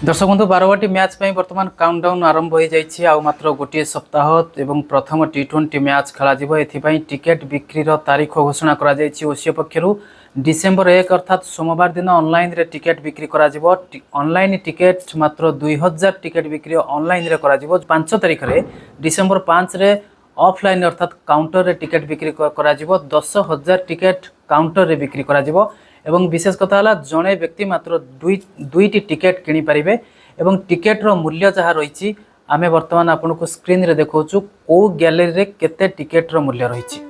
दर्शक बंधु 12टी मैच बर्तमान काउंटडाउन आरंभ हो जाइए आ मात्र गोटे सप्ताह एवं प्रथम टी20 मैच खेल एथपाई टिकेट बिक्री तारीख घोषणा कर ओसीए पक्षर डिसेम्बर 1 अर्थात सोमवार दिन ऑनलाइन रे टिकेट बिक्री ऑनलाइन टिकेट मात्र 2000 टिकेट बिक्री ऑनलाइन रे 5 तारीख में डिसेम्बर 5 रे ऑफलाइन अर्थात काउंटर रे टिकेट बिक्री 10,000 टिकेट काउंटर रे बिक्री एवं विशेष कथा है जड़े व्यक्ति मात्र दुईटी टिकेट किनी पारिबे एवं टिकेट रो मूल्य जहाँ रही आमे वर्तमान आपन को स्क्रीन रे देखौछु को गैलरी रे केते टिकेट रो मूल्य रही।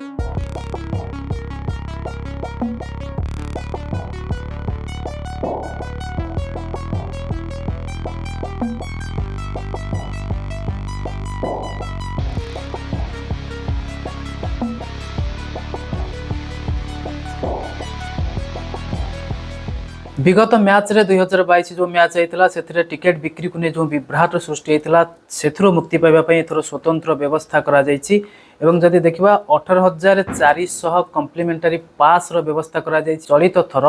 विगत मैच रे 2022 जो मैच होता से टिकेट बिक्री को नहीं जो विभ्राट सृष्टि होता से मुक्ति पाइबापी एथर स्वतंत्र व्यवस्था एवं जदि देखा 18,400 कम्प्लीमेंटारी पास रो व्यवस्था चलित थर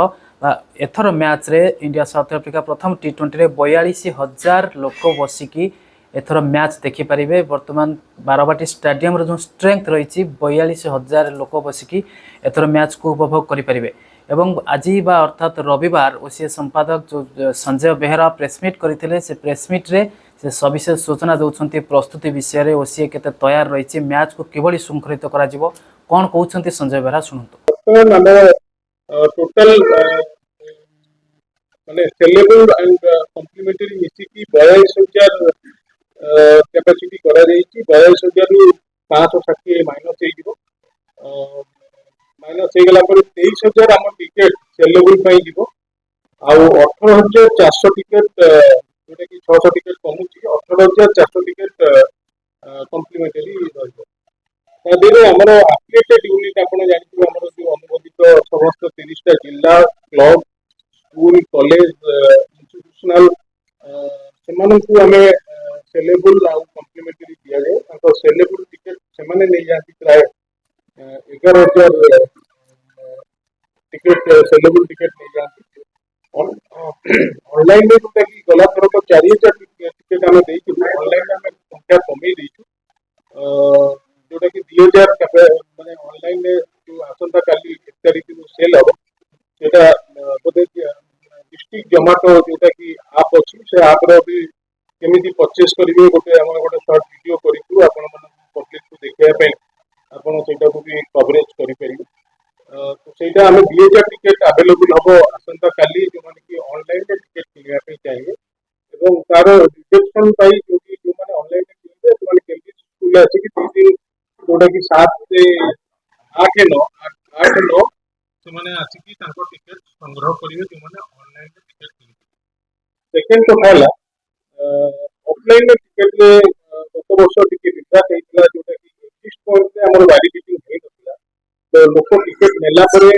एथर मैच रे इंडिया साउथ अफ्रीका प्रथम टी20 रे 42,000 लोक बसिकी एथर मैच देखिपारे। बर्तमान बारवाटी स्टेडियम जो स्ट्रेंथ रही 42,000 लोक बसिकी एथर मैच को उपभोग करें। एवं आज बा अर्थात रविवार ओसीए संपादक जो संजय बेहरा प्रेसमिट करते से प्रेसमिट रे से सविशेष सूचना दौरान प्रस्तुति विषय ओसीए केते तैयार रही मैच को किभली श्रृंखलित करा जिवो कौन कहते संजय बेहरा शुणु। टोटल माने सेलेबल एंड कॉम्प्लीमेंटरी मिसिकी 42,000 कैपेसिटी करा जाईची 42,000 रु 560 माइनस हे जिवो माइनस हे गला पर 23,000 हम टिकट सेलेबल पई जिवो आ 18,400 टिकट जोटा कि 600 टिकट कमुची 18,400 टिकट कॉम्प्लीमेंटरी रहइबो। तादेरे हमर एफिलिएटेड यूनिट आपण जानिथिबो हमर जो अनुमोदित समस्त 30 टा जिला क्लब स्कूल कॉलेज इंस्टीट्यूशनल सेमानकु हमें सेलेबल आ कॉम्प्लीमेंटरी दिया जाए ताको सेलेबल टिकट सेमाने नै जाति प्राय 11,000 टिकट सेलेबल टिकट नै जाति ऑनलाइन में जोटा कि गला थर को 4,000 टिकट हमें देई ऑनलाइन में संख्या कमी देई जोटा कि 2,000 माने ऑनलाइन में जो आसंता काली 1 तारीख को सेल हो सेटा बोधे डिस्ट्रिक्ट जोमेटो जोटा कि आप अछि से आप रो भी केमिति परचेस करिवे गोटे हमर गोटे शॉर्ट वीडियो करिकु आपण मन पब्लिक को देखिया पे आपण सेटा को भी कवरेज करि परिबे। तो सेटा हमें 2,000 टिकट अवेलेबल हबो आसंता काली जो माने कि ऑनलाइन रे टिकट किनिया पे चाहिए एवं तार रिसेप्शन पाई जो माने ऑनलाइन रे किनिबे तो माने केमिति स्कूल अछि कि 3 दिन जोटा कि 7 से 8 9 से आसिकी टिकेट संग्रह करेंगे जो मैंने ऑनलाइन टिकेट किनी। सेकेंड तो है ऑफलाइन टिकेट रे गत वर्ष टिके विकास होइतला जोटा कि 21 पॉइंट से हमर वैलिडिटी नहीं नथिला तो लोक टिकेट नेला परे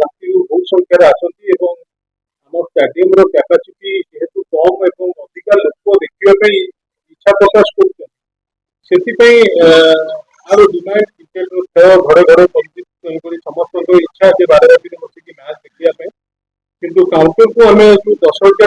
राति बहुत संख्या रे आसंती एवं हमर स्टेडियम रो कैपेसिटी जेहेतु कम एवं अधिक लोक देखिबा पई इच्छा प्रकाश करछन सेति पई आरो डिमांड टिकेट रो खेल घरे घरे परिचित करी समस्त इच्छा जे 12 राति बसिकी मैच देखिया पे किंतु काउंटर को हमें जो 10,000